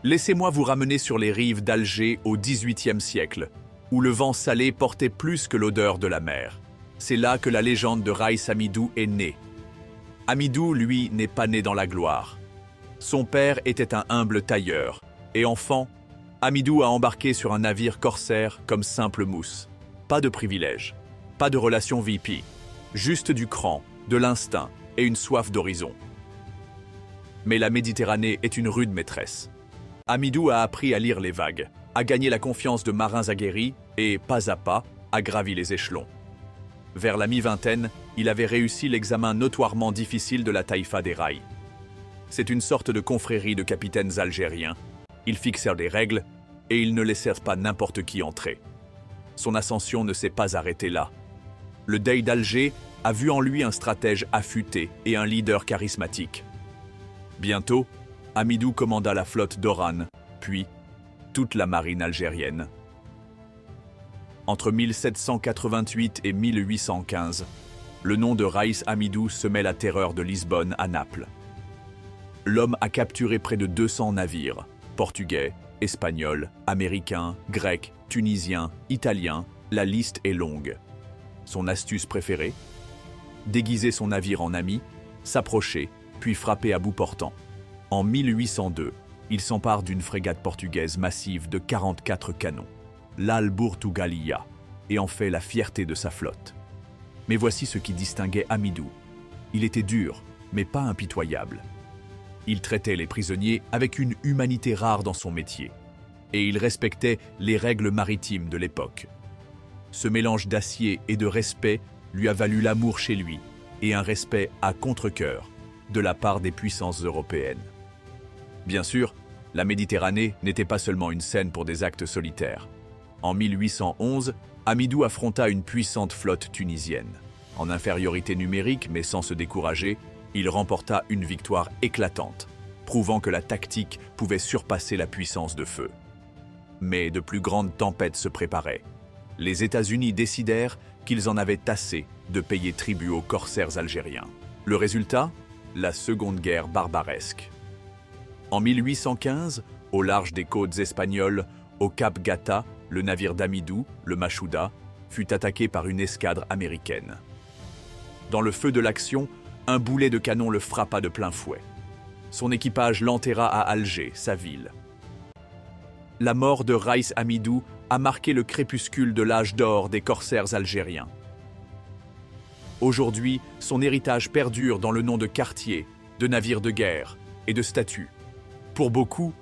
Laissez-moi vous ramener sur les rives d'Alger au XVIIIe siècle, où le vent salé portait plus que l'odeur de la mer. C'est là que la légende de Raïs Amidou est née. Amidou, lui, n'est pas né dans la gloire. Son père était un humble tailleur, et enfant, Amidou a embarqué sur un navire corsaire comme simple mousse. Pas de privilèges, pas de relations VIP, juste du cran, de l'instinct et une soif d'horizon. Mais la Méditerranée est une rude maîtresse. Amidou a appris à lire les vagues, a gagné la confiance de marins aguerris et, pas à pas, a gravi les échelons. Vers la mi-vingtaine, il avait réussi l'examen notoirement difficile de la taïfa des rails. C'est une sorte de confrérie de capitaines algériens. Ils fixèrent des règles et ils ne laissèrent pas n'importe qui entrer. Son ascension ne s'est pas arrêtée là. Le Dey d'Alger a vu en lui un stratège affûté et un leader charismatique. Bientôt, Amidou commanda la flotte d'Oran, puis toute la marine algérienne. Entre 1788 et 1815, le nom de Raïs Amidou semait la terreur de Lisbonne à Naples. L'homme a capturé près de 200 navires, portugais, espagnols, américains, grecs, tunisiens, italiens, la liste est longue. Son astuce préférée? Déguiser son navire en ami, s'approcher, puis frapper à bout portant. En 1802, il s'empare d'une frégate portugaise massive de 44 canons, l'Alburtugalia, et en fait la fierté de sa flotte. Mais voici ce qui distinguait Amidou. Il était dur, mais pas impitoyable. Il traitait les prisonniers avec une humanité rare dans son métier, et il respectait les règles maritimes de l'époque. Ce mélange d'acier et de respect lui a valu l'amour chez lui, et un respect à contre-cœur de la part des puissances européennes. Bien sûr, la Méditerranée n'était pas seulement une scène pour des actes solitaires. En 1811, Amidou affronta une puissante flotte tunisienne. En infériorité numérique, mais sans se décourager, il remporta une victoire éclatante, prouvant que la tactique pouvait surpasser la puissance de feu. Mais de plus grandes tempêtes se préparaient. Les États-Unis décidèrent qu'ils en avaient assez de payer tribut aux corsaires algériens. Le résultat? La Seconde Guerre barbaresque. En 1815, au large des côtes espagnoles, au Cap Gata, le navire d'Amidou, le Machouda, fut attaqué par une escadre américaine. Dans le feu de l'action, un boulet de canon le frappa de plein fouet. Son équipage l'enterra à Alger, sa ville. La mort de Raïs Amidou a marqué le crépuscule de l'âge d'or des corsaires algériens. Aujourd'hui, son héritage perdure dans le nom de quartiers, de navires de guerre et de statues. Pour beaucoup,